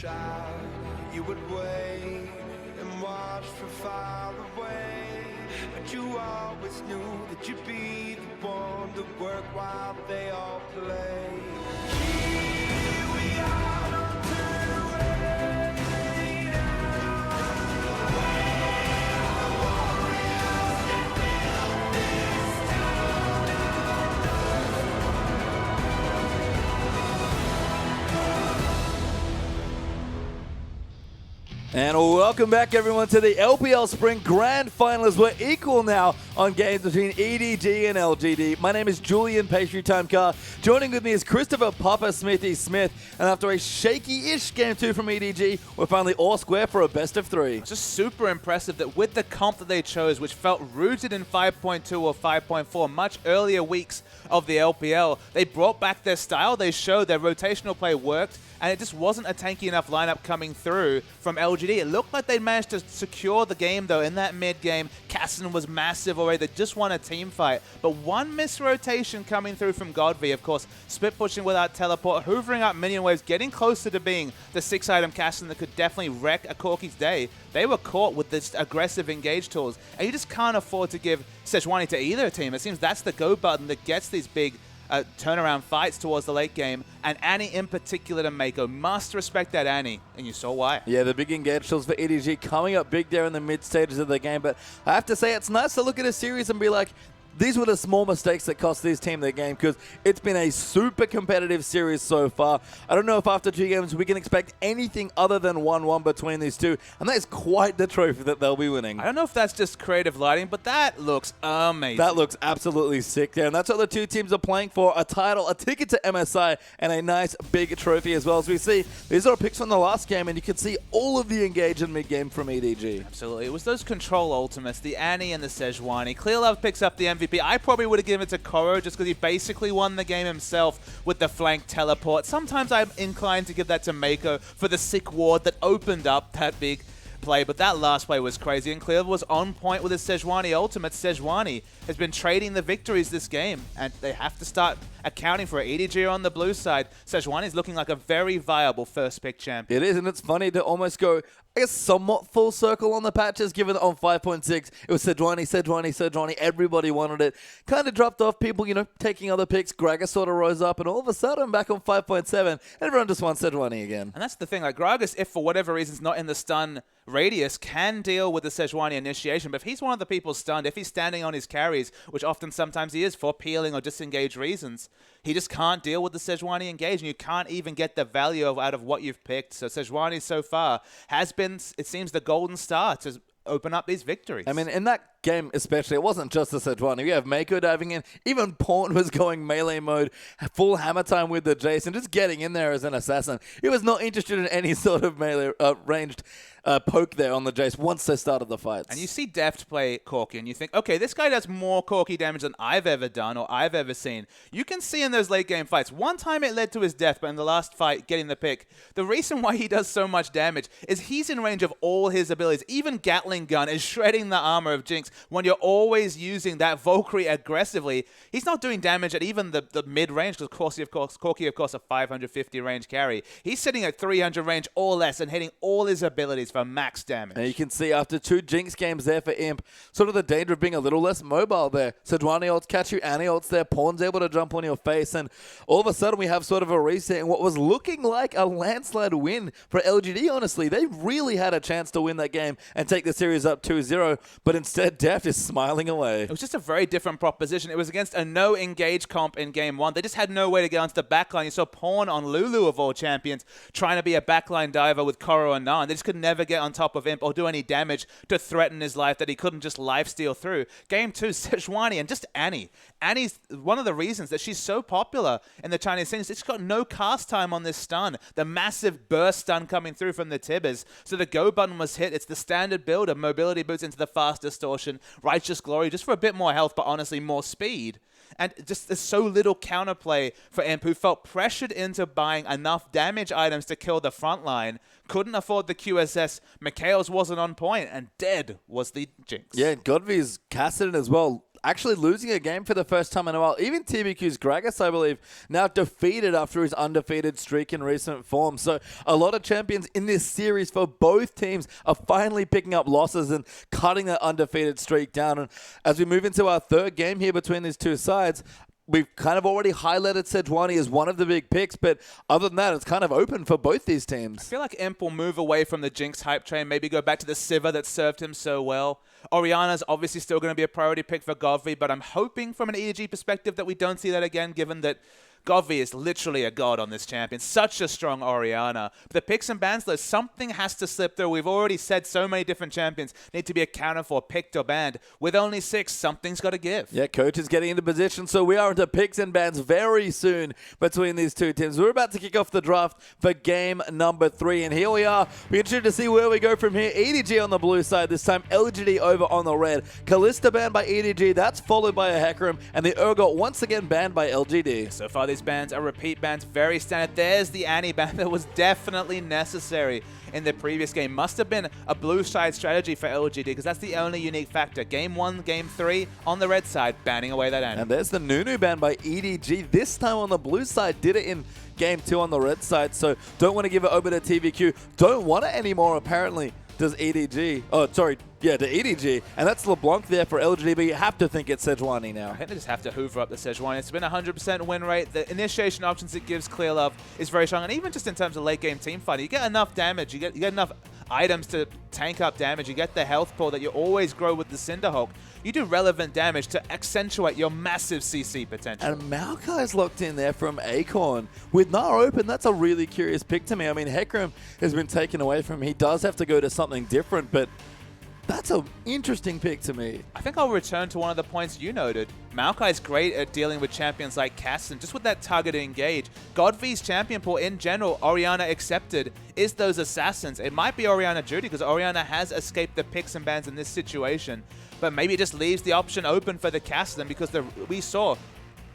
child, you would wait and watch from far away, but you always knew that you'd be the one to work while they all play. Here we are, don't turn away now. And welcome back, everyone, to the LPL Spring Grand Finals. We're equal now on games between EDG and LGD. My name is Julian Pastry Time Car. Joining with me is Christopher Papa Smithy Smith. And after a shaky-ish Game 2 from EDG, we're finally all square for a best of 3. It's just super impressive that with the comp that they chose, which felt rooted in 5.2 or 5.4, much earlier weeks of the LPL, they brought back their style. They showed their rotational play worked, and it just wasn't a tanky enough lineup coming through from LGD. It looked like they managed to secure the game, though, in that mid-game. Casson was massive already. They just won a team fight. But one mis-rotation coming through from Godv, of course, split pushing without teleport, hoovering up minion waves, getting closer to being the 6-item Casson that could definitely wreck a Corki's day. They were caught with this aggressive engage tools, and you just can't afford to give Sejuani to either team. It seems that's the go button that gets these big turnaround fights towards the late game, and Annie in particular to Mako. Must respect that Annie, and you saw why. Yeah, the big engage tools for EDG coming up big there in the mid stages of the game, but I have to say it's nice to look at a series and be like, these were the small mistakes that cost this team their game, because it's been a super competitive series so far. I don't know if after 2 games we can expect anything other than 1-1 between these two, and that is quite the trophy that they'll be winning. I don't know if that's just creative lighting, but that looks amazing. That looks absolutely sick there, and that's what the two teams are playing for: a title, a ticket to MSI, and a nice big trophy as well. As we see, these are picks from the last game, and you can see all of the engage in mid-game from EDG. Absolutely. It was those control ultimates, the Annie and the Sejuani. Clearlove picks up the MVP. I probably would have given it to Koro just because he basically won the game himself with the flank teleport. Sometimes I'm inclined to give that to Mako for the sick ward that opened up that big play, but that last play was crazy, and Clearlove was on point with his Sejuani ultimate. Sejuani has been trading the victories this game, and they have to start accounting for it. EDG on the blue side. Sejuani is looking like a very viable first pick champion. It is, and it's funny to almost go, I guess, somewhat full circle on the patches, given that on 5.6, it was Sejuani. Everybody wanted it. Kind of dropped off, people, taking other picks. Gragas sort of rose up, and all of a sudden, back on 5.7, everyone just wants Sejuani again. And that's the thing, like Gragas, if for whatever reason is not in the stun radius, can deal with the Sejuani initiation, but if he's one of the people stunned, if he's standing on his carries, which often sometimes he is for peeling or disengage reasons, he just can't deal with the Sejuani engage, and you can't even get the value out of what you've picked. So Sejuani so far has been, it seems, the golden star to open up these victories. I mean, in that game especially, it wasn't just the Sejuani. We have Mako diving in. Even Pawn was going melee mode, full hammer time with the Jason, just getting in there as an assassin. He was not interested in any sort of melee ranged poke there on the Jace once they started the fights. And you see Deft play Corki, and you think, okay, this guy does more Corki damage than I've ever done or I've ever seen. You can see in those late game fights, one time it led to his death, but in the last fight, getting the pick, the reason why he does so much damage is he's in range of all his abilities. Even Gatling Gun is shredding the armor of Jinx when you're always using that Valkyrie aggressively. He's not doing damage at even the mid-range, because Corki, of course, a 550 range carry. He's sitting at 300 range or less and hitting all his abilities for max damage. And you can see after 2 Jinx games there for Imp, sort of the danger of being a little less mobile there. Sejuani ults catch you, Annie ults there, Pawn's able to jump on your face, and all of a sudden we have sort of a reset in what was looking like a landslide win for LGD, honestly. They really had a chance to win that game and take the series up 2-0, but instead Deft is smiling away. It was just a very different proposition. It was against a no-engage comp in Game 1. They just had no way to get onto the backline. You saw Pawn on Lulu, of all champions, trying to be a backline diver with Koro and Nan. They just could never get on top of Imp or do any damage to threaten his life that he couldn't just lifesteal through. Game 2, Sejuani and just Annie. Annie's one of the reasons that she's so popular in the Chinese scene is she's got no cast time on this stun. The massive burst stun coming through from the Tibbers. So the go button was hit. It's the standard build of mobility boots into the fast distortion, righteous glory, just for a bit more health, but honestly more speed. And just there's so little counterplay for Imp, who felt pressured into buying enough damage items to kill the front line, couldn't afford the QSS, Mikhail's wasn't on point, and dead was the Jinx. Yeah, Godvy's Cassidon as well. actually losing a game for the first time in a while. Even TBQ's Gragas, I believe, now defeated after his undefeated streak in recent form. So a lot of champions in this series for both teams are finally picking up losses and cutting that undefeated streak down. And as we move into our third game here between these two sides, we've kind of already highlighted Sejuani as one of the big picks, but other than that, it's kind of open for both these teams. I feel like Imp will move away from the Jinx hype train, maybe go back to the Sivir that served him so well. Orianna's obviously still going to be a priority pick for Godfrey, but I'm hoping from an EDG perspective that we don't see that again, given that Godfrey is literally a god on this champion. Such a strong Orianna. But the picks and bans, though, something has to slip through. We've already said so many different champions need to be accounted for, picked or banned. With only 6, something's got to give. Yeah, coach is getting into position, so we are into picks and bans very soon between these two teams. We're about to kick off the draft for game number 3, and here we are. We're interested to see where we go from here. EDG on the blue side this time, LGD over on the red. Kalista banned by EDG, that's followed by a Hecarim, and the Urgot once again banned by LGD. So far, these bans are repeat bans, very standard. There's the Annie ban that was definitely necessary in the previous game. Must have been a blue side strategy for LGD because that's the only unique factor. Game 1, Game 3 on the red side, banning away that Annie. And there's the Nunu ban by EDG. This time on the blue side, did it in Game 2 on the red side, so don't want to give it over to TVQ. Don't want it anymore, apparently. Does EDG. Oh, sorry. Yeah, to EDG. And that's LeBlanc there for LGD, but you have to think it's Sejuani now. I think they just have to hoover up the Sejuani. It's been a 100% win rate. The initiation options it gives Clear Love is very strong. And even just in terms of late game team fighting, you get enough damage. You get enough items to tank up damage. You get the health pool that you always grow with the Cinderhulk. You do relevant damage to accentuate your massive CC potential. And Maokai's locked in there from Acorn. With Nar open, that's a really curious pick to me. I mean, Hecarim has been taken away from him. He does have to go to something different, but that's an interesting pick to me. I think I'll return to one of the points you noted. Maokai's great at dealing with champions like Cass, and just with that targeted engage. Godfrey's champion pool in general, Orianna accepted, is those assassins. It might be Orianna Judy because Orianna has escaped the picks and bans in this situation, but maybe it just leaves the option open for the Cassidy because we saw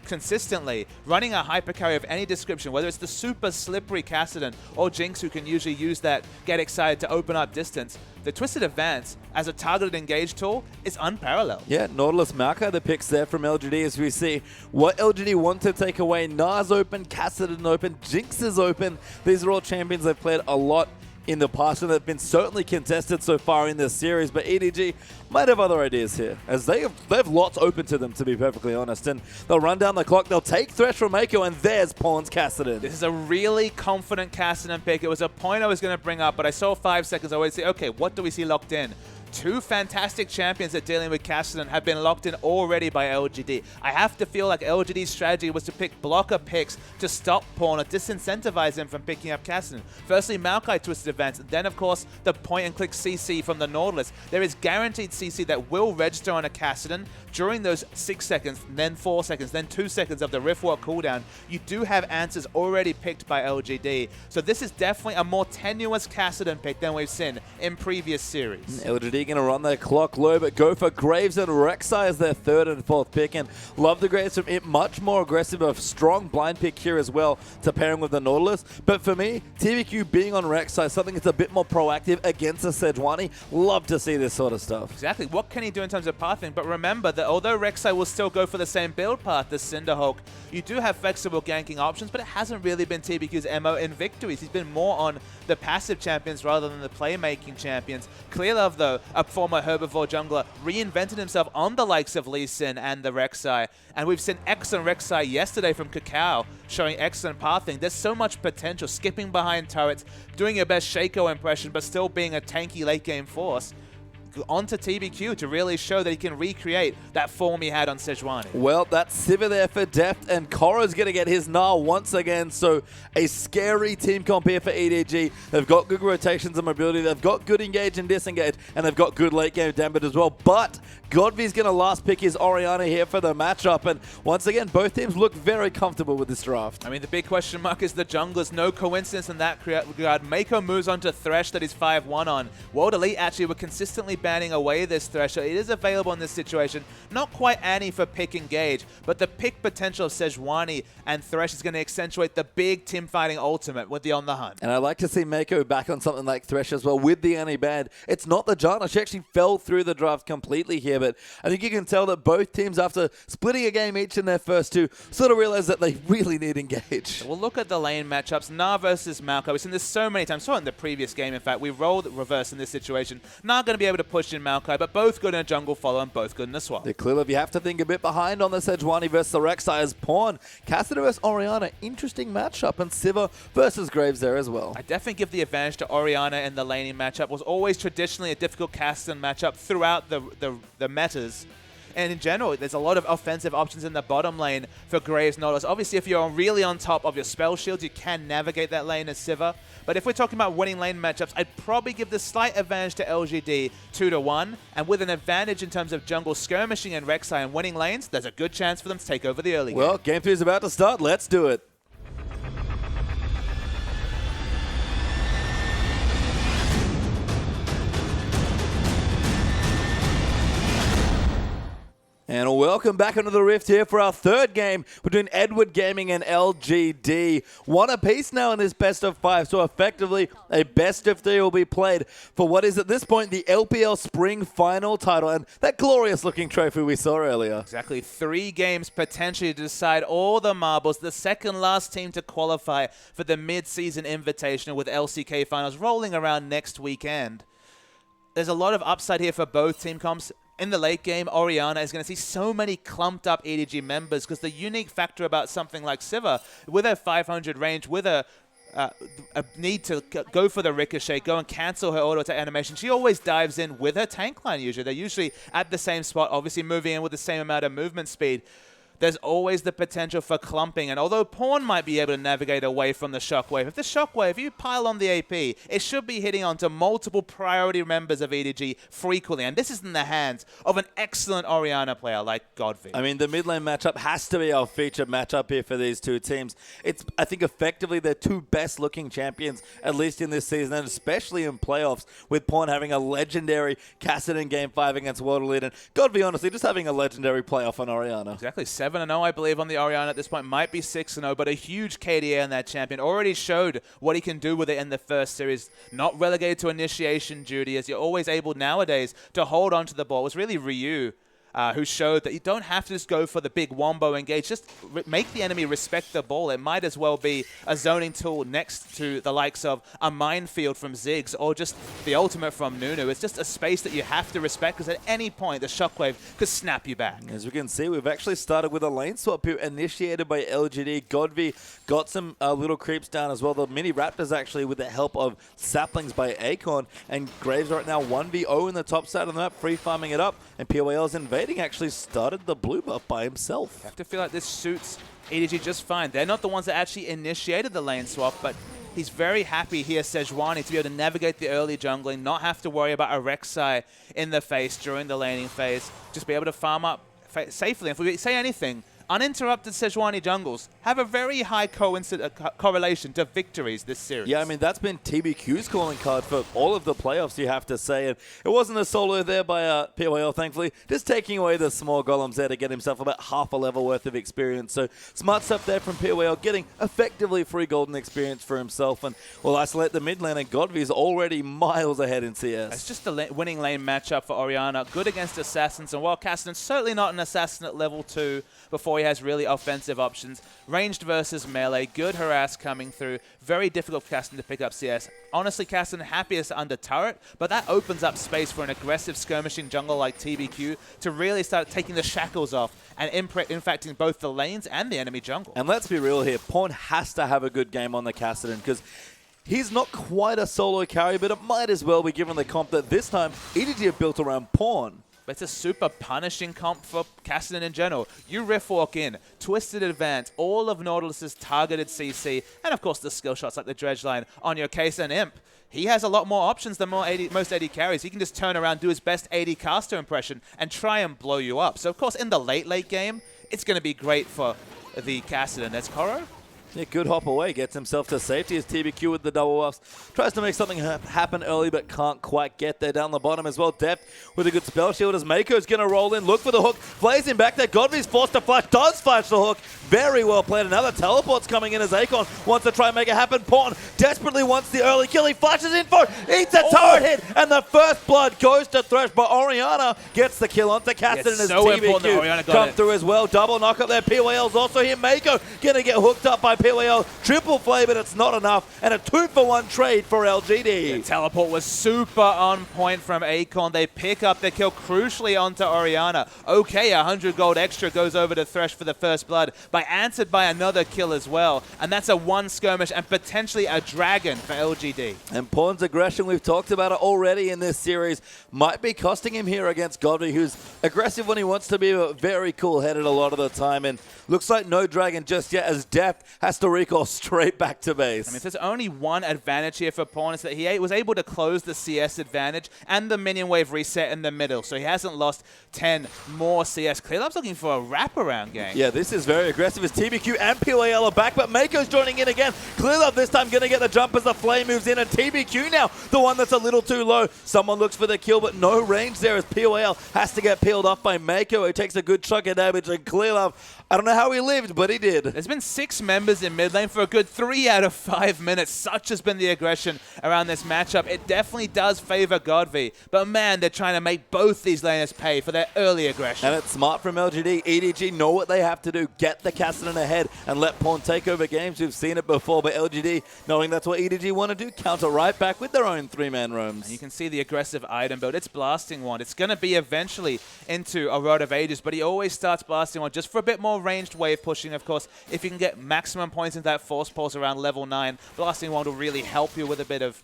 consistently running a hyper carry of any description, whether it's the super slippery Cassidy or Jinx, who can usually use that get excited to open up distance. The Twisted Advance as a targeted engage tool is unparalleled. Yeah, Nautilus Maokai, the picks there from LGD as we see what LGD want to take away. Nars open, Cassidy open, Jinx is open. These are all champions they've played a lot in the past, and they've been certainly contested so far in this series, but EDG might have other ideas here, as they have lots open to them, to be perfectly honest, and they'll run down the clock, they'll take Thresh from Mako, and there's Pawns Cassidy. This is a really confident Cassidy pick. It was a point I was going to bring up, but I saw 5 seconds, I would say, okay, what do we see locked in? 2 fantastic champions at dealing with Cassidy have been locked in already by LGD. I have to feel like LGD's strategy was to pick blocker picks to stop Pawn or disincentivize him from picking up Cassidy. Firstly, Maokai Twisted Advance, then of course the point-and-click CC from the Nautilus. There is guaranteed CC that will register on a Cassidy during those 6 seconds, then 4 seconds, then 2 seconds of the Riftwalk cooldown. You do have answers already picked by LGD, so this is definitely a more tenuous Cassidy pick than we've seen in previous series. LGD going to run their clock low, but go for Graves and Rek'Sai as their 3rd and 4th pick, and love the Graves from it. Much more aggressive, a strong blind pick here as well to pairing with the Nautilus. But for me, TVQ being on Rek'Sai, something that's a bit more proactive against the Sejuani. Love to see this sort of stuff. Exactly. What can he do in terms of pathing? But remember that although Rek'Sai will still go for the same build path, the Cinderhulk, you do have flexible ganking options, but it hasn't really been TBQ's MO in victories. He's been more on the passive champions rather than the playmaking champions. Clearlove, though, a former herbivore jungler, reinvented himself on the likes of Lee Sin and the Rek'Sai. And we've seen excellent Rek'Sai yesterday from Kakao, showing excellent pathing. There's so much potential, skipping behind turrets, doing your best Shaco impression, but still being a tanky late game force. Onto TBQ to really show that he can recreate that form he had on Sejuani. Well, that's Sivir there for depth, and Korra's going to get his Gnar once again, so a scary team comp here for EDG. They've got good rotations and mobility, they've got good engage and disengage, and they've got good late game damage as well, but Godvy's going to last pick his Orianna here for the matchup, and once again, both teams look very comfortable with this draft. I mean, the big question mark is the junglers. No coincidence in that regard. Mako moves on to Thresh that he's 5-1 on. World Elite actually were consistently banning away this Thresher. It is available in this situation. Not quite Annie for pick engage, but the pick potential of Sejuani and Thresh is going to accentuate the big team fighting ultimate with the On the Hunt. And I'd like to see Mako back on something like Thresh as well with the Annie ban. It's not the Janna. She actually fell through the draft completely here, but I think you can tell that both teams, after splitting a game each in their first two, sort of realize that they really need engage. We'll look at the lane matchups. Na versus Malco. We've seen this so many times. Saw it in the previous game, in fact. We rolled reverse in this situation. Na going to be able to push in Maokai, but both good in a jungle follow and both good in a swap. The Clillov, you have to think a bit behind on the Sejuani versus the Rek'Sai's Pawn. Cassidy versus Orianna, interesting matchup, and Siva versus Graves there as well. I definitely give the advantage to Orianna in the laning matchup. Was always traditionally a difficult Cassidy matchup throughout the metas. And in general, there's a lot of offensive options in the bottom lane for Graves Nautilus. Obviously, if you're really on top of your spell shields, you can navigate that lane as Siva. But if we're talking about winning lane matchups, I'd probably give the slight advantage to LGD 2-1. And with an advantage in terms of jungle skirmishing and Rek'Sai and winning lanes, there's a good chance for them to take over the early game. Well, game 3 is about to start. Let's do it. And welcome back into the Rift here for our third game between Edward Gaming and LGD. One apiece now in this best of 5, so effectively a best of 3 will be played for what is at this point the LPL Spring Final title and that glorious looking trophy we saw earlier. Exactly. 3 games potentially to decide all the marbles. The second last team to qualify for the mid-season invitational with LCK finals rolling around next weekend. There's a lot of upside here for both team comps. In the late game, Orianna is going to see so many clumped up EDG members because the unique factor about something like Siva, with her 500 range, with a need to go for the ricochet, go and cancel her auto attack animation, she always dives in with her tank line usually. They're usually at the same spot, obviously moving in with the same amount of movement speed. There's always the potential for clumping, and although Pawn might be able to navigate away from the Shockwave, if the Shockwave, you pile on the AP, it should be hitting onto multiple priority members of EDG frequently, and this is in the hands of an excellent Orianna player like Godfrey. I mean, the mid lane matchup has to be our featured matchup here for these two teams. It's, I think, effectively their two best-looking champions, at least in this season, and especially in playoffs, with Pawn having a legendary Cassidy in Game 5 against World Elite, and God, honestly, just having a legendary playoff on Orianna. Exactly. 7-0, I believe, on the Orianna at this point. Might be 6-0, but a huge KDA on that champion. Already showed what he can do with it in the first series. Not relegated to initiation duty, as you're always able nowadays to hold on to the ball. It was really Ryu who showed that you don't have to just go for the big wombo engage. Just make the enemy respect the ball. It might as well be a zoning tool next to the likes of a minefield from Ziggs or just the ultimate from Nunu. It's just a space that you have to respect because at any point the Shockwave could snap you back. As we can see, we've actually started with a lane swap here initiated by LGD. Godvi got some little creeps down as well. The mini Raptors actually with the help of saplings by Acorn, and Graves right now 1v0 in the top side of the map, free farming it up, and POL's invading actually started the blue buff by himself. I have to feel like this suits EDG just fine. They're not the ones that actually initiated the lane swap, but he's very happy here, Sejuani, to be able to navigate the early jungling, not have to worry about a Rek'Sai in the face during the laning phase, just be able to farm up safely. If we say anything, uninterrupted Sejuani jungles have a very high correlation to victories this series. Yeah, I mean, that's been TBQ's calling card for all of the playoffs, you have to say. And it wasn't a solo there by POL, thankfully. Just taking away the small golems there to get himself about half a level worth of experience. So smart stuff there from POL, getting effectively free golden experience for himself. And we'll isolate the mid lane, and Godvy's already miles ahead in CS. It's just the winning lane matchup for Orianna. Good against assassins, and while Cassidy's certainly not an assassin at level 2 before he has really offensive options. Ranged versus melee, good harass coming through. Very difficult for Cassidy to pick up CS. Honestly, Cassidy happiest under turret, but that opens up space for an aggressive skirmishing jungle like TBQ to really start taking the shackles off and infecting both the lanes and the enemy jungle. And let's be real here, Pawn has to have a good game on the Cassidy because he's not quite a solo carry, but it might as well be given the comp that this time EDG are built around Pawn. But it's a super punishing comp for Cassidy in general. You riff walk in, twisted advance, all of Nautilus's targeted CC, and of course the skill shots like the dredge line on your case and Imp. He has a lot more options than most AD carries. He can just turn around, do his best AD caster impression, and try and blow you up. So of course in the late game, it's going to be great for the Cassidy. And there's Koro. Yeah, good hop away. Gets himself to safety as TBQ with the double buffs. Tries to make something happen early, but can't quite get there. Down the bottom as well. Deft with a good spell shield as Mako's going to roll in. Look for the hook. Plays him back there. Godvy's forced to flash. Does flash the hook. Very well played. Another teleport's coming in as Akon wants to try and make it happen. Pawn desperately wants the early kill. He flashes info. Eats a turret hit. And the first blood goes to Thresh. But Oriana gets the kill onto Cassidy and his TBQ come through as well. Double knock up there. PYL's also here. Mako going to get hooked up by PYL. Triple play, but it's not enough. And a 2-for-1 trade for LGD. The teleport was super on point from Akon. They pick up the kill crucially onto Oriana. Okay, 100 gold extra goes over to Thresh for the first blood, but answered by another kill as well. And that's a 1 skirmish and potentially a dragon for LGD. And Pawn's aggression, we've talked about it already in this series, might be costing him here against Godby, who's aggressive when he wants to be, but very cool-headed a lot of the time. And looks like no dragon just yet as Deft has to recall straight back to base. I mean, if there's only one advantage here for Pawn, is that he was able to close the CS advantage and the minion wave reset in the middle, so he hasn't lost 10 more CS. Clearlove's looking for a wraparound game. Yeah, this is very aggressive as TBQ and PYL are back, but Mako's joining in again. Clearlove this time going to get the jump as the flame moves in, and TBQ now, the one that's a little too low. Someone looks for the kill, but no range there as PYL has to get peeled off by Mako, who takes a good chunk of damage, and Clearlove, I don't know how he lived, but he did. There's been 6 members in mid lane for a good 3 out of 5 minutes. Such has been the aggression around this matchup. It definitely does favor Godby, but man, they're trying to make both these laners pay for their early aggression. And it's smart from LGD. EDG know what they have to do. Get the Cassidy ahead and let Pawn take over games. We've seen it before, but LGD, knowing that's what EDG want to do, counter right back with their own 3-man roams. And you can see the aggressive item build. It's Blasting Wand. It's going to be eventually into a Rod of Ages, but he always starts Blasting Wand just for a bit more ranged wave pushing, of course. If you can get maximum points into that Force Pulse around level 9, Blasting Wand will really help you with a bit of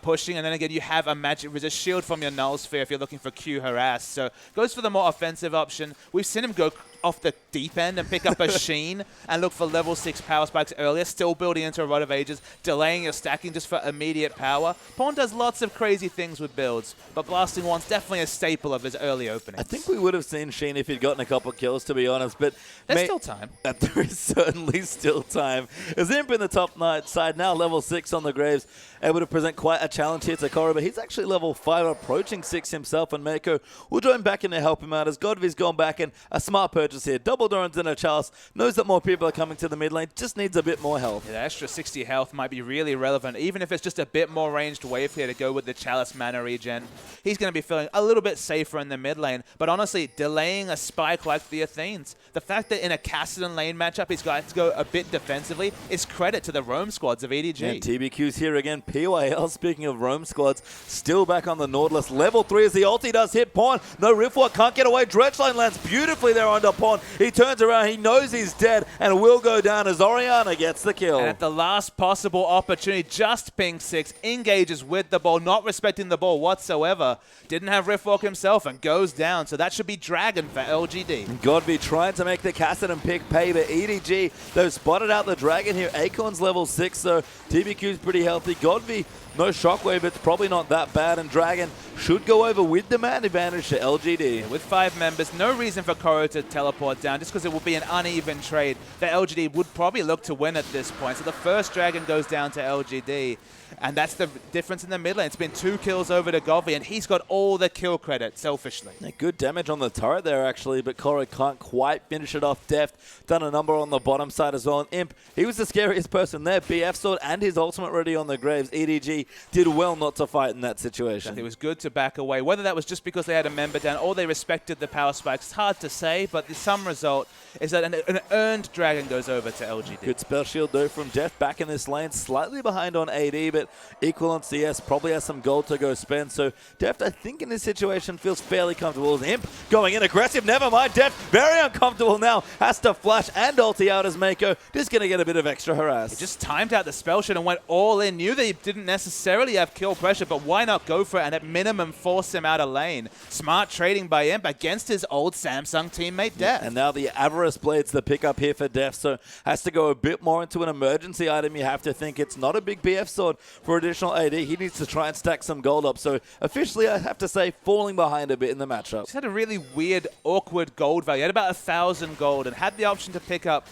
pushing. And then again, you have a magic resist shield from your Null Sphere if you're looking for Q harass. So goes for the more offensive option. We've seen him go off the deep end and pick up a Sheen and look for level 6 power spikes earlier, still building into a Rod of Ages, delaying your stacking just for immediate power. Pawn does lots of crazy things with builds, but Blasting Wand's definitely a staple of his early openings. I think we would have seen Sheen if he'd gotten a couple kills, to be honest, but there's still time. There is certainly still time. As Imp in the top side now, level 6 on the Graves, able to present quite a challenge here to Korra, but he's actually level 5, approaching 6 himself, and Mako will join back in to help him out as Godvy's gone back, and a smart purchase here. Double Dorans and a Chalice, knows that more people are coming to the mid lane, just needs a bit more health. Yeah, the extra 60 health might be really relevant, even if it's just a bit more ranged wave here to go with the Chalice mana regen. He's going to be feeling a little bit safer in the mid lane, but honestly, delaying a spike like the Athenes, the fact that in a Cassidy lane matchup he's got to go a bit defensively is credit to the roam squads of EDG. And TBQ's here again. PYL, speaking of roam squads, still back on the Nautilus. Level 3 as the ulti does hit Pawn. No Riftwalk, can't get away. Dredgeline lands beautifully there under Pawn. He turns around, he knows he's dead, and will go down as Oriana gets the kill. And at the last possible opportunity, just ping 6, engages with the ball, not respecting the ball whatsoever. Didn't have Riftwalk himself and goes down, so that should be Dragon for LGD. Godby trying to make the Cassidy pick pay, but EDG, they've spotted out the Dragon here. Akon's level 6, so TBQ's pretty healthy. Godby, no shockwave, it's probably not that bad, and Dragon should go over with the man advantage to LGD. Yeah, with 5 members, no reason for Koro to teleport down, just because it will be an uneven trade that LGD would probably look to win at this point. So the first Dragon goes down to LGD, and that's the difference in the mid lane. It's been 2 kills over to Godby, and he's got all the kill credit, selfishly. Yeah, good damage on the turret there, actually, but Koro can't quite finish it off. Deft done a number on the bottom side as well. And Imp, he was the scariest person there. BF sword and his ultimate ready on the Graves. EDG did well not to fight in that situation. It was good to back away. Whether that was just because they had a member down or they respected the power spikes, it's hard to say, but the sum result is that an earned Dragon goes over to LGD. Good spell shield though from Deft back in this lane, slightly behind on AD, but equal on CS, probably has some gold to go spend. So Deft, I think in this situation, feels fairly comfortable. As Imp going in aggressive, never mind. Deft very uncomfortable now, has to flash and ulti out as Mako, just going to get a bit of extra harass. He just timed out the spell shield and went all in, knew that he didn't necessarily have kill pressure, but why not go for it and at minimum force him out of lane? Smart trading by Imp against his old Samsung teammate Deft. And now the Avarice Blade's the pickup here for Deft, so has to go a bit more into an emergency item. You have to think it's not a big BF sword for additional AD. He needs to try and stack some gold up. So officially, I have to say, falling behind a bit in the matchup. He's had a really weird, awkward gold value. He had about 1,000 gold and had the option to pick up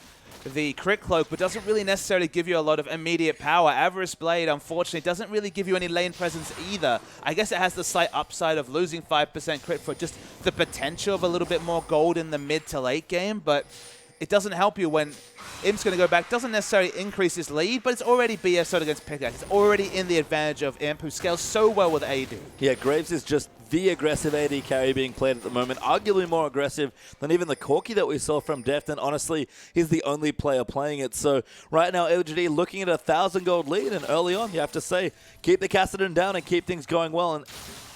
the crit cloak, but doesn't really necessarily give you a lot of immediate power. Avarice Blade, unfortunately, doesn't really give you any lane presence either. I guess it has the slight upside of losing 5% crit for just the potential of a little bit more gold in the mid to late game, but it doesn't help you when Imp's going to go back. Doesn't necessarily increase his lead, but it's already BSO'd against Pickaxe. It's already in the advantage of Imp, who scales so well with AD. Yeah, Graves is just the aggressive AD carry being played at the moment, arguably more aggressive than even the Corki that we saw from Deft, and honestly, he's the only player playing it. So right now, LGD looking at a 1,000 gold lead, and early on, you have to say, keep the Kassadin down and keep things going well. And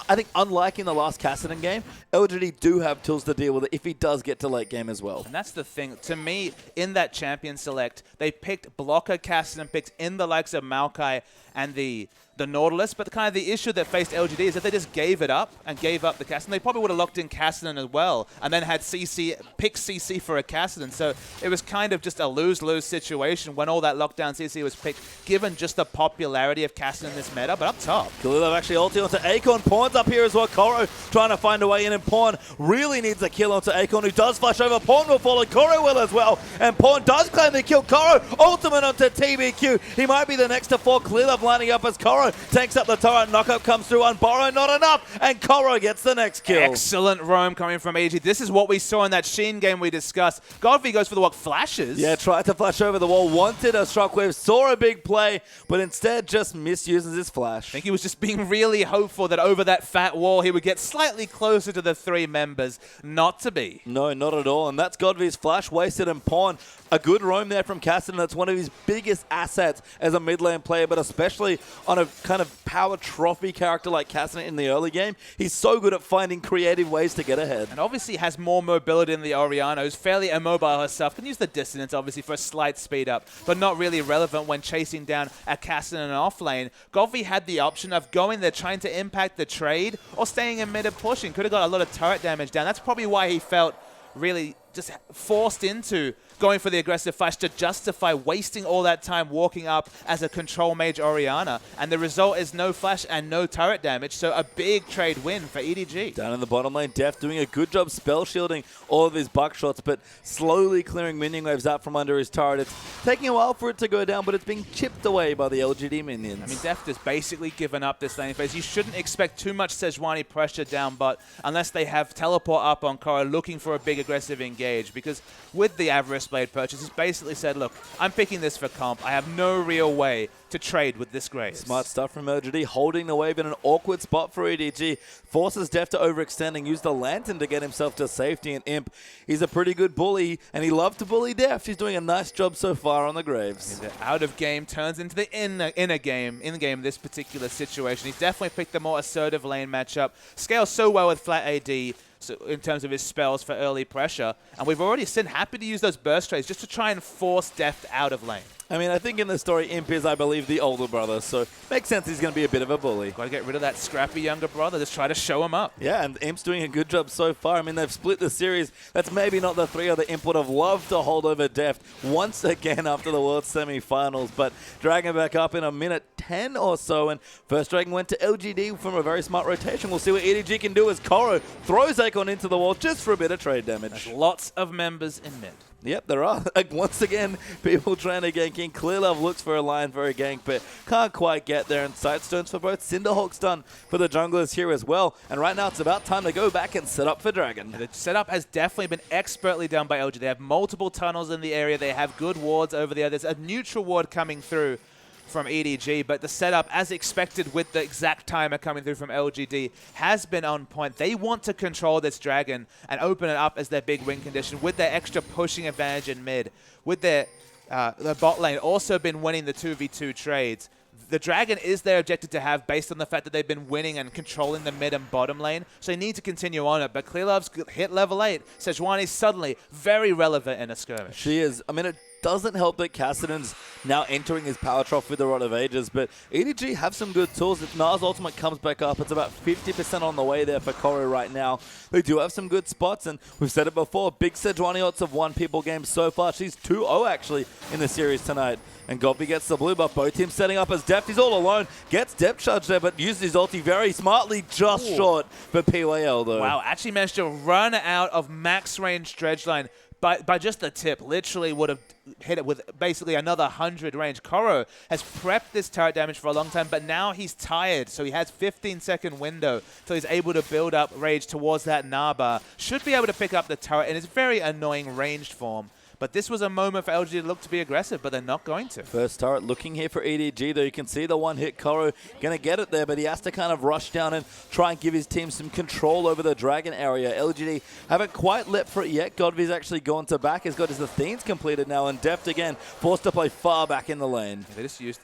I think unlike in the last Kassadin game, LGD do have tools to deal with it if he does get to late game as well. And that's the thing. To me, in that champion select, they picked blocker Kassadin picks in the likes of Maokai and the Nautilus, but the issue that faced LGD is that they just gave it up and gave up the Kassadin. They probably would have locked in Kassadin as well and then had pick CC for a Kassadin. So it was kind of just a lose-lose situation when all that lockdown CC was picked, given just the popularity of Kassadin in this meta. But up top, Kalilov actually ulti onto Acorn. Pawn's up here as well. Koro trying to find a way in, and Pawn really needs a kill onto Acorn, who does flash over. Pawn will follow. Koro will as well, and Pawn does claim the kill. Koro ultimate onto TBQ. He might be the next to fall. Kalilov lining up as Koro takes up the turret. Knockup comes through on Borrow, not enough, and Koro gets the next kill. Excellent roam coming from EDG. This is what we saw in that Sheen game we discussed. Godfrey goes for the flashes. Yeah, tried to flash over the wall, wanted a shockwave, saw a big play, but instead just misuses his flash. I think he was just being really hopeful that over that fat wall he would get slightly closer to the three members. Not to be. No, not at all. And that's Godfrey's flash wasted, and Pawn, a good roam there from Kassadin. That's one of his biggest assets as a mid lane player, but especially on a kind of power trophy character like Kassadin in the early game. He's so good at finding creative ways to get ahead. And obviously has more mobility than the Orianna, who's fairly immobile herself. Can use the dissonance, obviously, for a slight speed up, but not really relevant when chasing down a Kassadin in an off lane. Godfrey had the option of going there, trying to impact the trade, or staying in mid and pushing. Could have got a lot of turret damage down. That's probably why he felt really just forced into going for the aggressive flash to justify wasting all that time walking up as a control mage Orianna. And the result is no flash and no turret damage, so a big trade win for EDG. Down in the bottom lane, Deft doing a good job spell shielding all of his buckshots, but slowly clearing minion waves out from under his turret. It's taking a while for it to go down, but it's being chipped away by the LGD minions. I mean, Deft has basically given up this lane phase. You shouldn't expect too much Sejuani pressure down, but unless they have teleport up on Koro looking for a big aggressive engage, because with the Avarice Blade purchase, he's basically said, look, I'm picking this for comp. I have no real way to trade with this Graves. Smart stuff from LGD, holding the wave in an awkward spot for EDG. Forces Deft to overextend and use the Lantern to get himself to safety. And Imp, he's a pretty good bully, and he loves to bully Deft. He's doing a nice job so far on the Graves. The out of game turns into the in game this particular situation. He's definitely picked the more assertive lane matchup. Scales so well with flat AD. So in terms of his spells for early pressure. And we've already seen happy to use those burst trades just to try and force Deft out of lane. I mean, I think in the story, Imp is, I believe, the older brother, so makes sense he's going to be a bit of a bully. Got to get rid of that scrappy younger brother. Just try to show him up. Yeah, and Imp's doing a good job so far. I mean, they've split the series. That's maybe not the trio that Imp would have loved to hold over Deft once again after the World Semi-Finals, but Dragon back up in a minute 10 or so, and first Dragon went to LGD from a very smart rotation. We'll see what EDG can do as Koro throws Acorn into the wall just for a bit of trade damage. There's lots of members in mid. Yep, there are. Once again, people trying to gank in. Clearlove looks for a line for a gank, but can't quite get there. And Sightstones for both. Cinderhawk's done for the junglers here as well. And right now, it's about time to go back and set up for Dragon. The setup has definitely been expertly done by LG. They have multiple tunnels in the area. They have good wards over there. There's a neutral ward coming through from EDG, but the setup, as expected with the exact timer coming through from LGD, has been on point. They want to control this Dragon and open it up as their big win condition with their extra pushing advantage in mid. With their bot lane also been winning the 2v2 trades. The Dragon is their objective to have based on the fact that they've been winning and controlling the mid and bottom lane, so they need to continue on it. But Clearlove's hit level 8. Sejuani's suddenly very relevant in a skirmish. She is. I mean, it doesn't help that Kassadin's now entering his power trough with the Rod of Ages, but EDG have some good tools. If Nars ultimate comes back up, it's about 50% on the way there for Koro right now. They do have some good spots, and we've said it before, big Sejuani odds have won people games so far. She's 2-0 actually in the series tonight. And Godby gets the blue buff. Both teams setting up as Deft. He's all alone. Gets depth charge there, but uses his ulti very smartly, just short for PYL though. Wow, actually managed to run out of max range dredge line. by just the tip, literally would have hit it with basically another 100 range. Koro has prepped this turret damage for a long time, but now he's tired, so he has 15-second window till he's able to build up rage towards that Naba. Should be able to pick up the turret in its very annoying ranged form. But this was a moment for LGD to look to be aggressive, but they're not going to. First turret looking here for EDG, though. You can see the one-hit Koro going to get it there, but he has to kind of rush down and try and give his team some control over the Dragon area. LGD haven't quite leapt for it yet. Godvy's actually gone to back. He's got his Athenes completed now, and Deft again forced to play far back in the lane. Yeah, they just used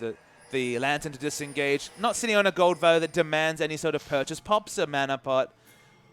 the Lantern to disengage. Not sitting on a gold value that demands any sort of purchase. Pops a mana pot.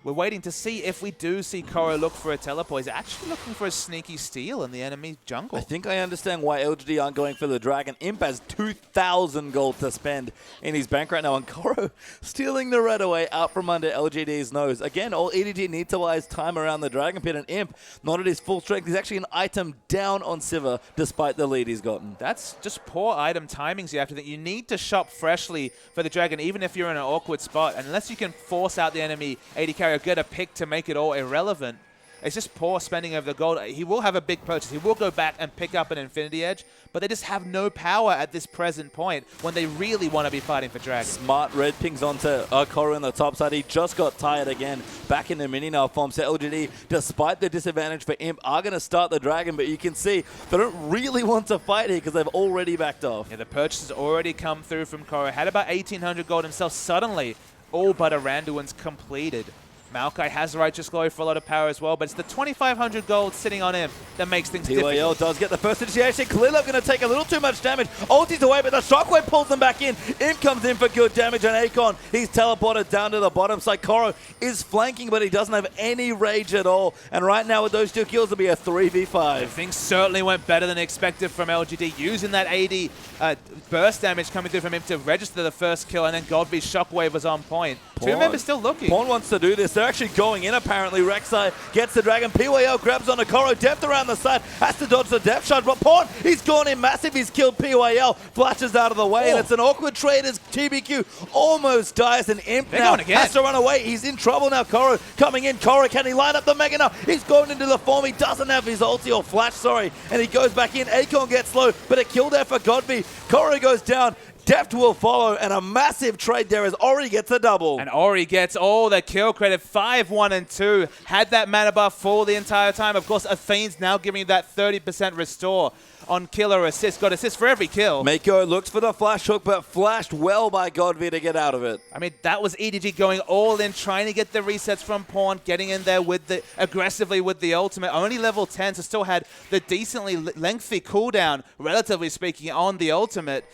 We're waiting to see if we do see Koro look for a teleport. He's actually looking for a sneaky steal in the enemy jungle. I think I understand why LGD aren't going for the Dragon. Imp has 2,000 gold to spend in his bank right now, and Koro stealing the red away out from under LGD's nose. Again, all EDG need to buy is time around the Dragon Pit, and Imp, not at his full strength. He's actually an item down on Sivir, despite the lead he's gotten. That's just poor item timings. You have to think. You need to shop freshly for the Dragon, even if you're in an awkward spot. And unless you can force out the enemy AD carry, get a pick to make it all irrelevant. It's just poor spending of the gold. He will have a big purchase. He will go back and pick up an Infinity Edge, but they just have no power at this present point when they really want to be fighting for Dragon. Smart red pings onto Koro on the top side. He just got tired again, back in the mini-nail form. So LGD, despite the disadvantage for Imp, are going to start the Dragon, but you can see they don't really want to fight here because they've already backed off. Yeah, the purchase has already come through from Koro. Had about 1,800 gold himself. Suddenly, all but a Randuin's completed. Maokai has Righteous Glory for a lot of power as well, but it's the 2,500 gold sitting on him that makes things difficult. TYL does get the first initiation. Clearlove going to take a little too much damage. Ulti's away, but the Shockwave pulls them back in. Imp comes in for good damage, and Akon, he's teleported down to the bottom side. Koro is flanking, but he doesn't have any rage at all. And right now with those two kills, it'll be a 3v5. Things certainly went better than expected from LGD, using that AD burst damage coming through from him to register the first kill, and then Godby's Shockwave was on point. Two members still looking. Pawn wants to do this. They're actually going in, apparently. Rek'Sai gets the Dragon. PYL grabs on a Koro. Depth around the side. Has to dodge the depth shot. But Pawn, he's gone in massive. He's killed PYL. Flashes out of the way. And it's an awkward trade as TBQ almost dies. And Imp now has to run away. He's in trouble now. Koro coming in. Koro, can he line up the Mega now? He's going into the form. He doesn't have his ulti or flash, sorry. And he goes back in. Akon gets low, but a kill there for Godby. Koro goes down. Deft will follow, and a massive trade there as Ori gets a double. And Ori gets all the kill credit, 5, 1, and 2. Had that mana buff full the entire time. Of course, Athene's now giving you that 30% restore on kill or assist. Got assist for every kill. Mako looks for the flash hook, but flashed well by Godby to get out of it. I mean, that was EDG going all in, trying to get the resets from Pawn, getting in there with the aggressively with the ultimate. Only level 10, so still had the decently lengthy cooldown, relatively speaking, on the ultimate.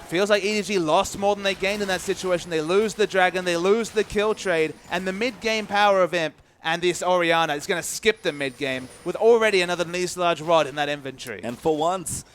Feels like EDG lost more than they gained in that situation. They lose the Dragon, they lose the kill trade, and the mid-game power of Imp and this Orianna is going to skip the mid-game with already another nice large rod in that inventory. And for once,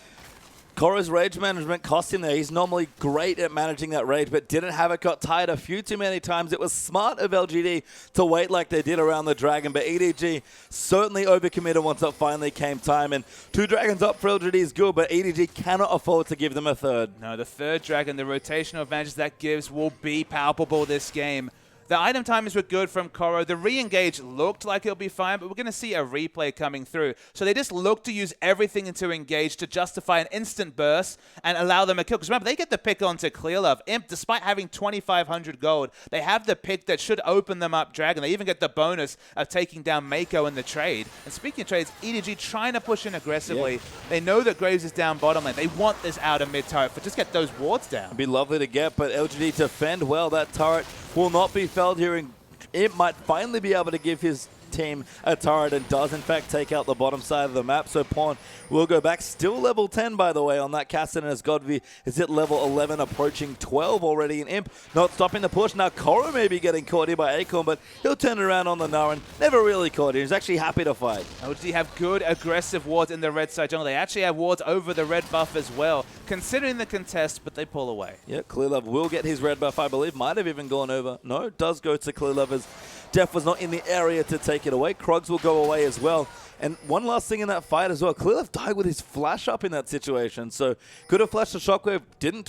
Koro's rage management cost him there. He's normally great at managing that rage, but didn't have it, got tired a few too many times. It was smart of LGD to wait like they did around the Dragon, but EDG certainly overcommitted once it finally came time. And 2 Dragons up for LGD is good, but EDG cannot afford to give them a third. No, the third Dragon, the rotational advantage that gives will be palpable this game. The item timings were good from Koro. The re-engage looked like it'll be fine, but we're going to see a replay coming through. So they just look to use everything into engage to justify an instant burst and allow them a kill. Because remember, they get the pick onto Clearlove. Imp, despite having 2,500 gold, they have the pick that should open them up Dragon. They even get the bonus of taking down Mako in the trade. And speaking of trades, EDG trying to push in aggressively. Yeah. They know that Graves is down bottom lane. They want this outer mid turret, but just get those wards down. It'd be lovely to get, but LGD defend well. That turret will not be felled here, and it might finally be able to give his team a turret, and does in fact take out the bottom side of the map. So Pawn will go back. Still level 10, by the way, on that Castan, as Godby is at level 11, approaching 12 already. And Imp not stopping the push. Now Koro may be getting caught here by Akon, but he'll turn it around on the Naren. Never really caught here. He's actually happy to fight. LG have good aggressive wards in the red side jungle. They actually have wards over the red buff as well, considering the contest, but they pull away. Yeah, Clearlove will get his red buff, I believe. Might have even gone over. No, it does go to Clearlove as Def was not in the area to take it away. Krogs will go away as well. And one last thing in that fight as well, Clearleft died with his flash up in that situation. So could have flashed a shockwave, didn't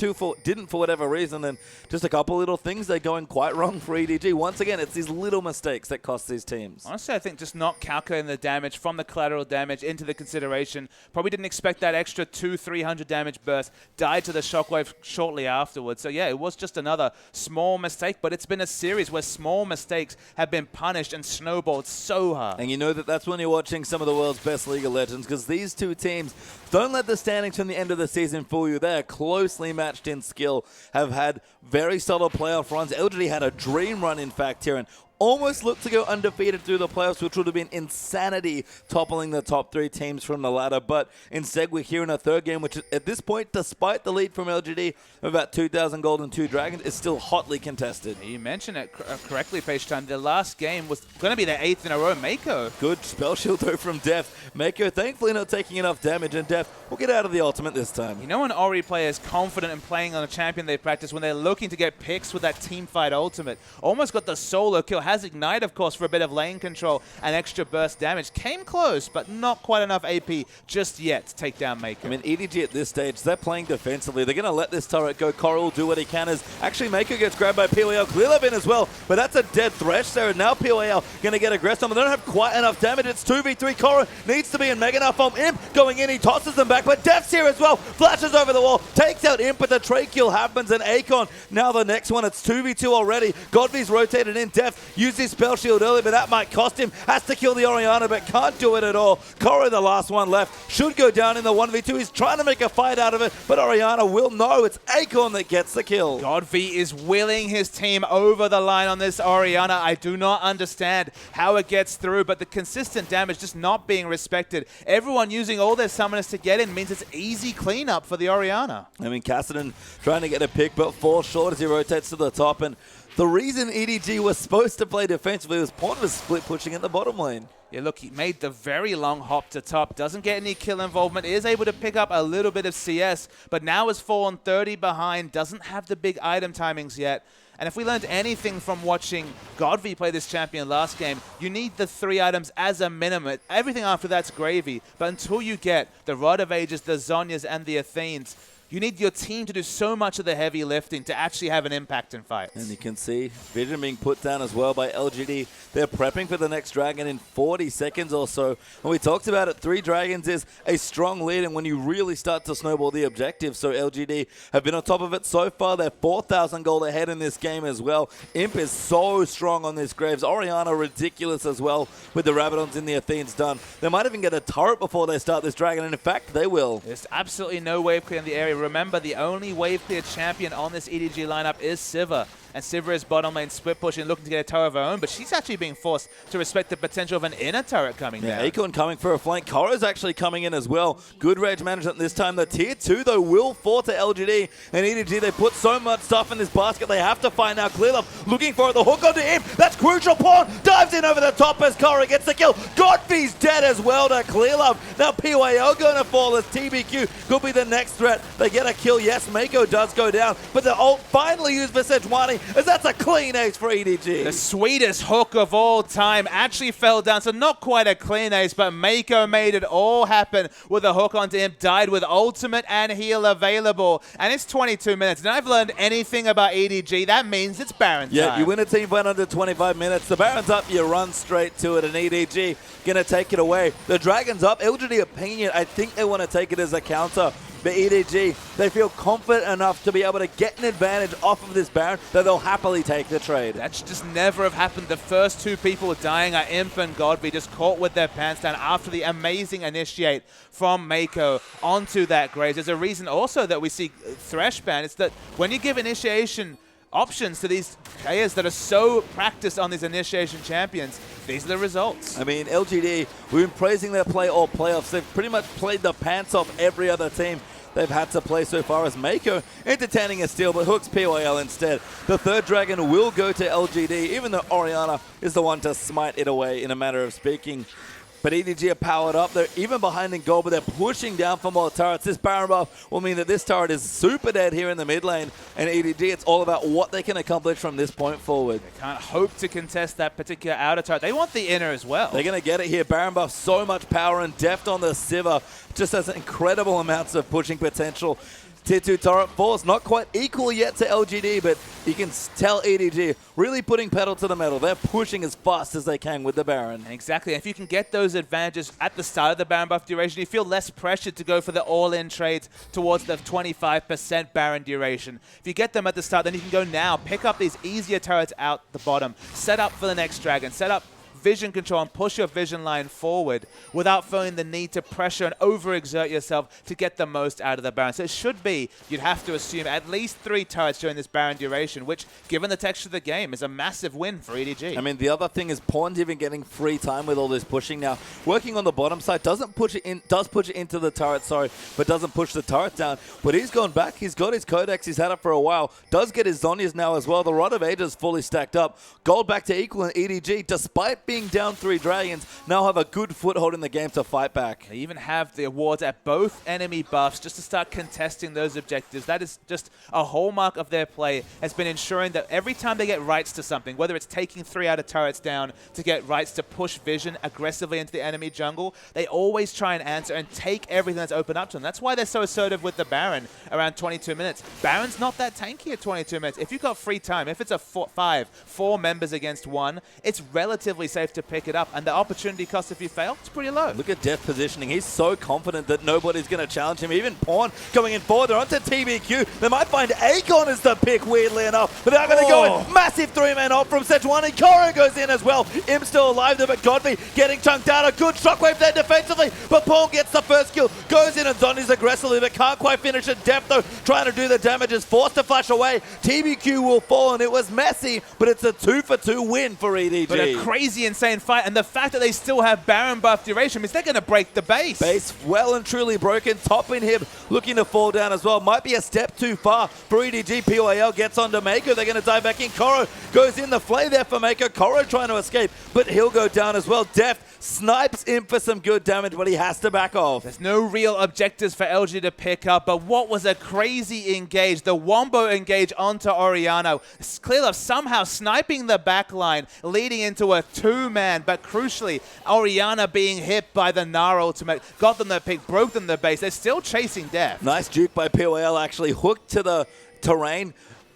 for whatever reason. And just a couple little things, they're going quite wrong for EDG. Once again, it's these little mistakes that cost these teams. Honestly, I think just not calculating the damage from the collateral damage into the consideration. Probably didn't expect that extra 200-300 damage burst. Died to the shockwave shortly afterwards. So yeah, it was just another small mistake, but it's been a series where small mistakes have been punished and snowballed so hard. And you know that's when you're watching some of the world's best League of Legends, because these two teams don't let the standings from the end of the season fool you. They are closely matched in skill, have had very solid playoff runs. LGD had a dream run, in fact, here, and almost looked to go undefeated through the playoffs, which would have been insanity, toppling the top 3 teams from the ladder. But instead, we're here in a third game, which at this point, despite the lead from LGD of about 2,000 gold and 2 dragons, is still hotly contested. You mentioned it correctly, Page Time. The last game was going to be their 8th in a row. Mako. Good spell shield, though, from Def. Mako thankfully not taking enough damage, and Def will get out of the ultimate this time. You know when Ori player is confident in playing on a champion they practice, when they're looking to get picks with that team fight ultimate. Almost got the solo kill. Has Ignite, of course, for a bit of lane control and extra burst damage. Came close, but not quite enough AP just yet to take down Mako. I mean, EDG at this stage, they're playing defensively. They're going to let this turret go. Coral will do what he can. As actually, Mako gets grabbed by POL. Clearleft in as well, but that's a dead Thresh there. And now POL going to get aggressive. They don't have quite enough damage. It's 2v3. Coral needs to be in Mega now from Imp. Going in, he tosses them back, but Def's here as well. Flashes over the wall, takes out Imp, but the trade kill happens, and Akon, now the next one. It's 2v2 already. Godvy's rotated in. Def used his spell shield early, but that might cost him. Has to kill the Orianna, but can't do it at all. Koro, the last one left, should go down in the 1v2. He's trying to make a fight out of it, but Orianna will know. It's Akon that gets the kill. Godvy is willing his team over the line on this Orianna. I do not understand how it gets through, but the consistent damage just not being respected. Everyone using all their summoners to get in means it's easy cleanup for the Orianna. I mean, Cassidy trying to get a pick, but falls short as he rotates to the top. And the reason EDG was supposed to play defensively was Pawn was split pushing in the bottom lane. Yeah, look, he made the very long hop to top. Doesn't get any kill involvement. Is able to pick up a little bit of CS, but now has fallen 30 behind. Doesn't have the big item timings yet. And if we learned anything from watching Godvy play this champion last game, you need the 3 items as a minimum. Everything after that's gravy. But until you get the Rod of Ages, the Zhonyas, and the Athenes, you need your team to do so much of the heavy lifting to actually have an impact in fights. And you can see Vision being put down as well by LGD. They're prepping for the next dragon in 40 seconds or so. And we talked about it, 3 dragons is a strong lead, and when you really start to snowball the objective. So LGD have been on top of it so far. They're 4,000 gold ahead in this game as well. Imp is so strong on this Graves. Orianna ridiculous as well with the Rabadons in the Athenes done. They might even get a turret before they start this dragon, and in fact, they will. There's absolutely no wave clear in the area. Remember, the only wave clear champion on this EDG lineup is Sivir. And Sivir is bottom lane split pushing, looking to get a turret of her own, but she's actually being forced to respect the potential of an inner turret coming down. Akon coming for a flank. Koro's actually coming in as well. Good rage management this time. The tier 2, though, will fall to LGD. And EDG, they put so much stuff in this basket, they have to find out. Clearlove looking for it. The hook onto him. That's crucial. Pawn dives in over the top as Koro gets the kill. Godfrey's dead as well to Clearlove. Now PYL going to fall as TBQ could be the next threat. They get a kill. Yes, Mako does go down, but the ult finally used for Sejuani, as that's a clean ace for EDG. The sweetest hook of all time actually fell down, so not quite a clean ace, but Mako made it all happen with a hook onto him, died with ultimate and heal available, and it's 22 minutes. And I've learned anything about EDG, that means it's Baron time. Yeah, you win a team fight under 25 minutes. The Baron's up, you run straight to it, and EDG going to take it away. The Dragon's up. LGD opinion, I think they want to take it as a counter. But EDG, they feel confident enough to be able to get an advantage off of this Baron that they'll happily take the trade. That should just never have happened. The first 2 people dying are Imp and Godby, just caught with their pants down after the amazing initiate from Mako onto that Graves. There's a reason also that we see Thresh ban. It's that when you give initiation options to these players that are so practiced on these initiation champions, these are the results. I mean, LGD, we've been praising their play all playoffs. They've pretty much played the pants off every other team they've had to play so far, as Mako entertaining a steal, but hooks PYL instead. The third dragon will go to LGD, even though Orianna is the one to smite it away in a matter of speaking. But EDG are powered up. They're even behind in gold, but they're pushing down for more turrets. This Baron buff will mean that this turret is super dead here in the mid lane. And EDG, it's all about what they can accomplish from this point forward. They can't hope to contest that particular outer turret. They want the inner as well. They're going to get it here. Baron buff, so much power and deft on the Sivir. Just has incredible amounts of pushing potential. Tier 2 turret force, not quite equal yet to LGD, but you can tell EDG really putting pedal to the metal. They're pushing as fast as they can with the Baron. Exactly. And if you can get those advantages at the start of the Baron buff duration, you feel less pressured to go for the all-in trades towards the 25% Baron duration. If you get them at the start, then you can go now, pick up these easier turrets out the bottom, set up for the next dragon, set up vision control and push your vision line forward without feeling the need to pressure and overexert yourself to get the most out of the Baron. So it should be, you'd have to assume, at least 3 turrets during this Baron duration, which, given the texture of the game, is a massive win for EDG. I mean, the other thing is Pawn's even getting free time with all this pushing now. Working on the bottom side, does push it into the turret, but doesn't push the turret down. But he's gone back. He's got his Codex. He's had it for a while. Does get his Zhonya's now as well. The Rod of Ages fully stacked up. Gold back to equal, and EDG, despite being down 3 dragons, now have a good foothold in the game to fight back. They even have the awards at both enemy buffs just to start contesting those objectives. That is just a hallmark of their play, has been ensuring that every time they get rights to something, whether it's taking 3 outer turrets down to get rights to push vision aggressively into the enemy jungle, they always try and answer and take everything that's open up to them. That's why they're so assertive with the Baron around 22 minutes. Baron's not that tanky at 22 minutes. If you've got free time, if it's a 4 members against 1, it's relatively safe to pick it up, and the opportunity cost if you fail, it's pretty low. Look at Death positioning. He's so confident that nobody's going to challenge him. Even Pawn going in forward. They're onto TBQ. They might find Aegon as the pick, weirdly enough, but they're going to go in. Massive 3-man ult from Sejuani. Koro goes in as well. Imp still alive there, but Godfrey getting chunked out. A good shockwave there defensively, but Pawn gets the first kill. Goes in and Zondy's aggressively, but can't quite finish it. Death, though, trying to do the damage, is forced to flash away. TBQ will fall, and it was messy, but it's a 2-for-2 win for EDG. But a crazy, insane fight, and the fact that they still have Baron buff duration means they're going to break the base. Base well and truly broken. Top inhib looking to fall down as well. Might be a step too far for EDG. PYL gets onto Mako. They're going to dive back in. Koro goes in the flay there for Mako. Koro trying to escape, but he'll go down as well. Deft snipes in for some good damage, but he has to back off. There's no real objectives for LG to pick up, but what was a crazy engage. The Wombo engage onto Oriana. Clearlove somehow sniping the backline, leading into a 2-man, but crucially, Oriana being hit by the Gnar ultimate, got them the pick, broke them the base. They're still chasing Death. Nice juke by PYL, actually hooked to the terrain,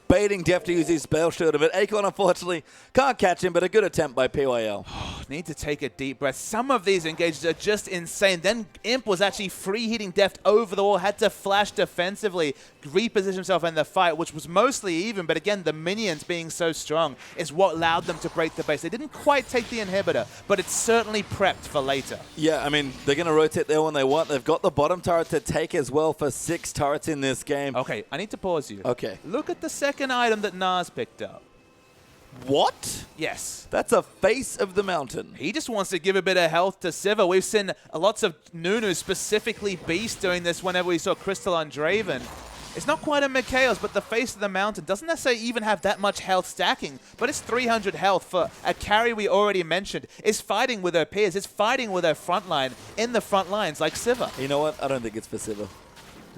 baiting Deft to use his spell shield, but Aegon unfortunately can't catch him, but a good attempt by PYL. Need to take a deep breath. Some of these engages are just insane. Then Imp was actually free hitting Deft over the wall, had to flash defensively, reposition himself in the fight, which was mostly even, but again, the minions being so strong is what allowed them to break the base. They didn't quite take the inhibitor, but it's certainly prepped for later. Yeah, I mean, they're going to rotate there when they want. They've got the bottom turret to take as well for 6 turrets in this game. Okay, I need to pause you. Okay. Look at the second item that Nas picked up. What? Yes. That's a face of the mountain. He just wants to give a bit of health to Sivir. We've seen lots of Nunu, specifically Beast, doing this whenever we saw Crystal on Draven. It's not quite a Mikhail's, but the face of the mountain doesn't necessarily even have that much health stacking, but it's 300 health for a carry we already mentioned. Is fighting with her peers, is fighting with her frontline in the front lines like Sivir. You know what? I don't think it's for Sivir.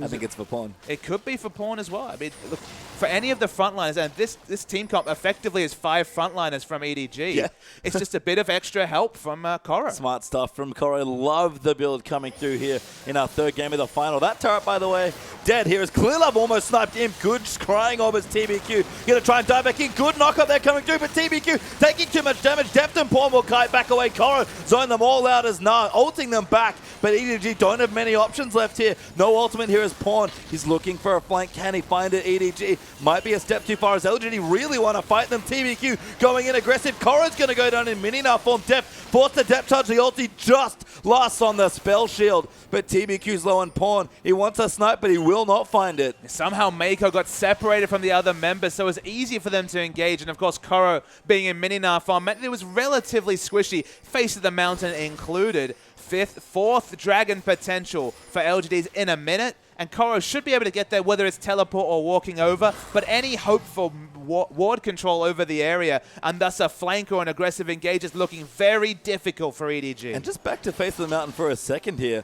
I think it's for Pawn. It could be for Pawn as well. I mean, look, for any of the frontliners, and this team comp effectively is 5 frontliners from EDG. Yeah. It's just a bit of extra help from Koro. Smart stuff from Koro. Love the build coming through here in our 3rd game of the final. That turret, by the way, dead here as Clearlove almost sniped him. Good crying over TBQ. Going to try and dive back in. Good knockup there coming through, but TBQ taking too much damage. Deft and Pawn will kite back away. Koro zone them all out as Gnar, ulting them back, but EDG don't have many options left here. No ultimate here as Pawn. He's looking for a flank. Can he find it? EDG might be a step too far as LGD really want to fight them. TBQ going in aggressive. Koro's going to go down in mini now form. Deft forced to depth charge. The ulti just lasts on the spell shield, but TBQ's low on Pawn. He wants a snipe, but he will not find it. Somehow Mako got separated from the other members, so it was easy for them to engage. And of course, Koro being in mini now farm meant it was relatively squishy. Face of the mountain included. 4th dragon potential for LGDs in a minute. and Koro should be able to get there, whether it's teleport or walking over, but any hope for ward control over the area, and thus a flank or an aggressive engage is looking very difficult for EDG. And just back to face of the mountain for a second here.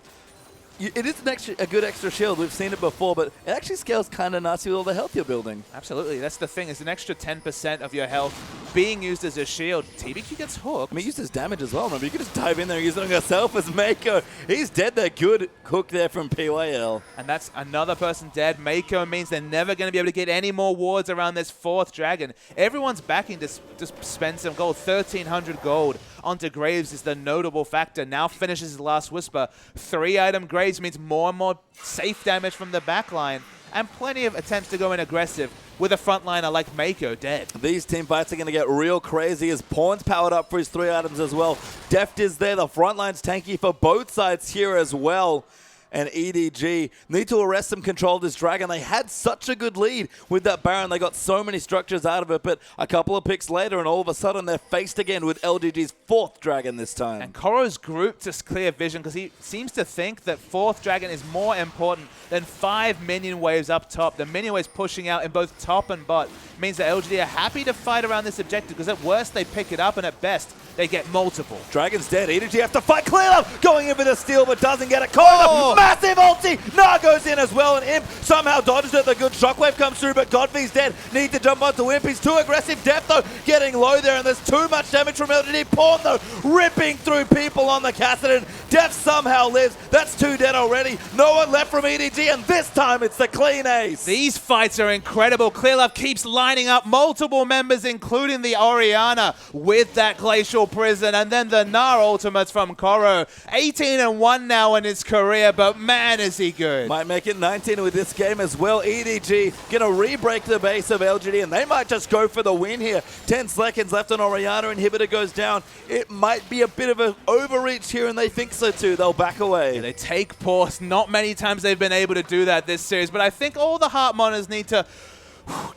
It is a good extra shield. We've seen it before, but it actually scales kind of nicely with all the health you're building. Absolutely. That's the thing. It's an extra 10% of your health being used as a shield. TBQ gets hooked. I mean, he uses damage as well. Remember, you can just dive in there and use it on yourself as Mako. He's dead there. Good hook there from PYL. And that's another person dead. Mako means they're never going to be able to get any more wards around this 4th dragon. Everyone's backing to spend some gold. 1,300 gold onto Graves is the notable factor. Now finishes his last Whisper. 3-item Graves means more and more safe damage from the backline, and plenty of attempts to go in aggressive with a frontliner like Mako dead. These team fights are going to get real crazy as Pawn's powered up for his 3 items as well. Deft is there. The frontline's tanky for both sides here as well. And EDG need to arrest some control of this dragon. They had such a good lead with that Baron. They got so many structures out of it, but a couple of picks later, and all of a sudden they're faced again with LGD's 4th dragon this time. And Koro's grouped to clear vision because he seems to think that 4th dragon is more important than 5 minion waves up top. The minion waves pushing out in both top and bot means that LGD are happy to fight around this objective because at worst they pick it up and at best they get multiple. Dragon's dead. EDG have to fight clear up, going in for the steal but doesn't get it. Koro, massive ulti. Nah goes in as well, and Imp somehow dodges it. The good shockwave comes through, but Godfrey's dead. Need to jump onto Imp. He's too aggressive. Depth though getting low there, and there's too much damage from LGD. Pawn though ripping through people on the Kassadin. Depth somehow lives. That's 2 dead already. No one left from EDG, and this time it's the clean ace. These fights are incredible. Clearlove keeps lining up multiple members, including the Orianna with that Glacial Prison, and then the Gnar ultimates from Koro. 18-1 now in his career, but man, is he good. Might make it 19 with this game as well. EDG gonna re-break the base of LGD, and they might just go for the win here. 10 seconds left on Orianna. Inhibitor goes down. It might be a bit of an overreach here, and they think so too. They'll back away. Yeah, they take pause. Not many times they've been able to do that this series, but I think all the Heart Monitors need to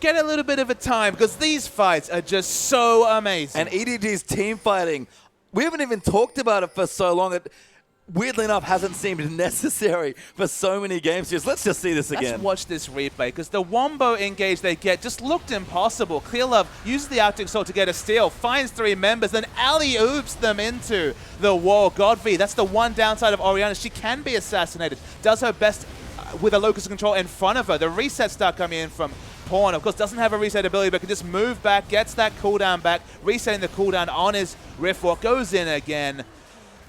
get a little bit of a time because these fights are just so amazing. And EDG's team fighting, we haven't even talked about it for so long. It weirdly enough hasn't seemed necessary for so many games. Let's just see this again. Let's watch this replay because the wombo engage they get just looked impossible. Clearlove uses the Arctic Soul to get a steal, finds 3 members, then alley-oops them into the wall. Godfrey, that's the one downside of Orianna. She can be assassinated, does her best with a locus control in front of her. The reset start coming in from Pawn, of course, doesn't have a reset ability, but can just move back, gets that cooldown back, resetting the cooldown on his Rift Walk, goes in again.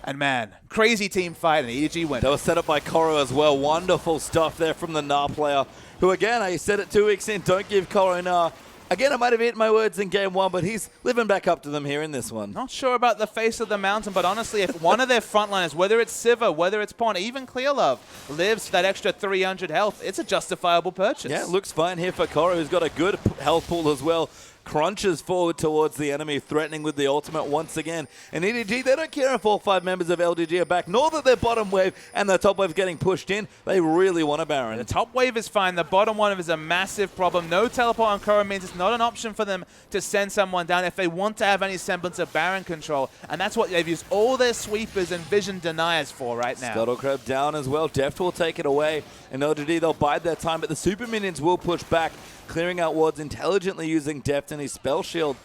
And man, crazy team fight, and EDG wins. That was set up by Koro as well. Wonderful stuff there from the Gnar player, who again, I said it 2 weeks in, don't give Koro Gnar. Again, I might have eaten my words in game 1, but he's living back up to them here in this one. Not sure about the face of the mountain, but honestly, if one of their frontliners, whether it's Siva, whether it's Pawn, even Clearlove, lives for that extra 300 health, it's a justifiable purchase. Yeah, looks fine here for Koro, who's got a good health pool as well. Crunches forward towards the enemy, threatening with the ultimate once again. And EDG, they don't care if all 5 members of LGD are back, nor that their bottom wave and their top wave getting pushed in. They really want a Baron. The top wave is fine. The bottom one is a massive problem. No teleport on Koro means it's not an option for them to send someone down if they want to have any semblance of Baron control. And that's what they've used all their sweepers and vision deniers for right now. Scuttle Crab down as well. Deft will take it away. And LGD, they'll bide their time, but the super minions will push back, clearing out wards intelligently using Deft and his spell shield.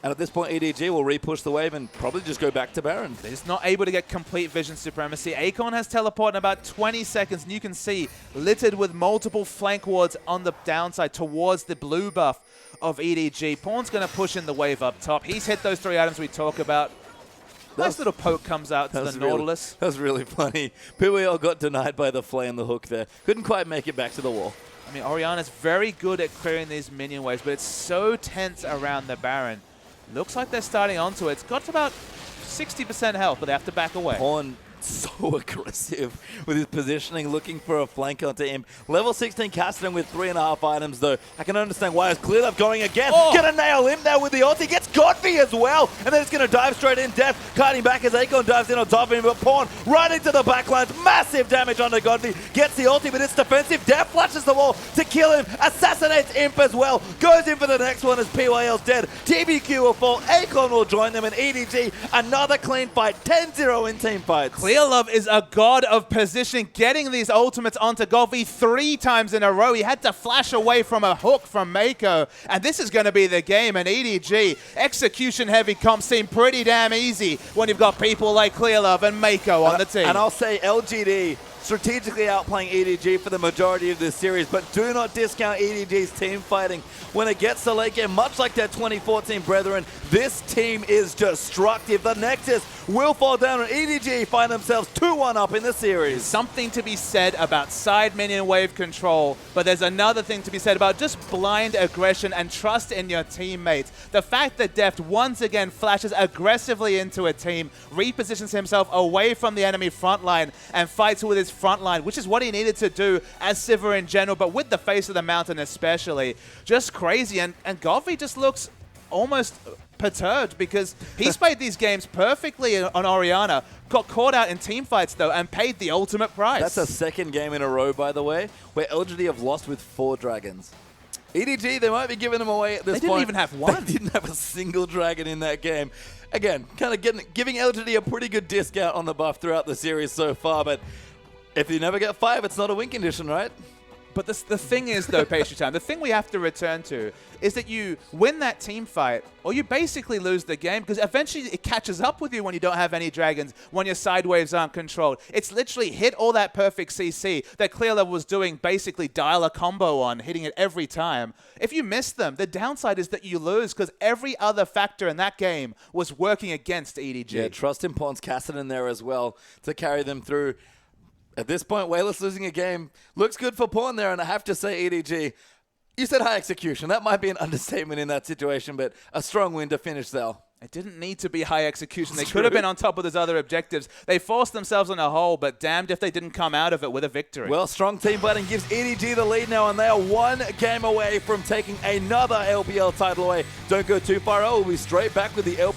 And at this point, EDG will re-push the wave and probably just go back to Baron. They're just not able to get complete vision supremacy. Acorn has teleport in about 20 seconds, and you can see littered with multiple flank wards on the downside towards the blue buff of EDG. Pawn's going to push in the wave up top. He's hit those 3 items we talk about. Nice little poke comes out to the Nautilus. That was really funny. PWL got denied by the flay and the hook there. Couldn't quite make it back to the wall. I mean, Orianna's very good at clearing these minion waves, but it's so tense around the Baron. Looks like they're starting onto it. It's got to about 60% health, but they have to back away. Pawn so aggressive with his positioning, looking for a flank onto him. Level 16 Kassadin with 3.5 items, though. I can understand why it's cleared up going again. Oh. Gonna nail him there with the ulti. Gets Godfrey as well. And then it's gonna dive straight in. Death kiting back as Acorn dives in on top of him. But Pawn right into the backlines. Massive damage onto Godfrey. Gets the ulti, but it's defensive. Death flashes the wall to kill him. Assassinates Imp as well. Goes in for the next one as PYL's dead. TBQ will fall. Acorn will join them. And EDG, another clean fight. 10-0 in team fights. Clearlove is a god of position, getting these ultimates onto Golfi 3 times in a row. He had to flash away from a hook from Mako, and this is going to be the game. And EDG, execution-heavy comps seem pretty damn easy when you've got people like Clearlove and Mako on the team. And I'll say LGD strategically outplaying EDG for the majority of this series, but do not discount EDG's team fighting when it gets to late game. Much like their 2014 brethren, this team is destructive. The Nexus will fall down, and EDG find themselves 2-1 up in the series. Something to be said about side minion wave control, but there's another thing to be said about just blind aggression and trust in your teammates. The fact that Deft once again flashes aggressively into a team, repositions himself away from the enemy front line, and fights with his front line, which is what he needed to do as Sivir in general, but with the face of the mountain especially. Just crazy, and Golfi just looks almost perturbed because he's played these games perfectly on Orianna, got caught out in team fights though, and paid the ultimate price. That's a second game in a row, by the way, where LGD have lost with 4 dragons. EDG, they might be giving them away at this point. They didn't even have one. They didn't have a single dragon in that game. Again, kind of giving LGD a pretty good discount on the buff throughout the series so far, but if you never get 5, it's not a win condition, right? But the thing is, though, Pastry Time, the thing we have to return to is that you win that team fight, or you basically lose the game, because eventually it catches up with you when you don't have any dragons, when your side waves aren't controlled. It's literally hit all that perfect CC that Clearlove was doing, basically dial a combo on, hitting it every time. If you miss them, the downside is that you lose, because every other factor in that game was working against EDG. Yeah, trust in Pons Cassidy there as well to carry them through. At this point, Wayless losing a game looks good for Pawn there, and I have to say, EDG, you said high execution. That might be an understatement in that situation, but a strong win to finish, though. It didn't need to be high execution. They could have been on top of those other objectives. They forced themselves on a hole, but damned if they didn't come out of it with a victory. Well, strong team fighting gives EDG the lead now, and they are 1 game away from taking another LPL title away. Don't go too far. We'll be straight back with the LPL.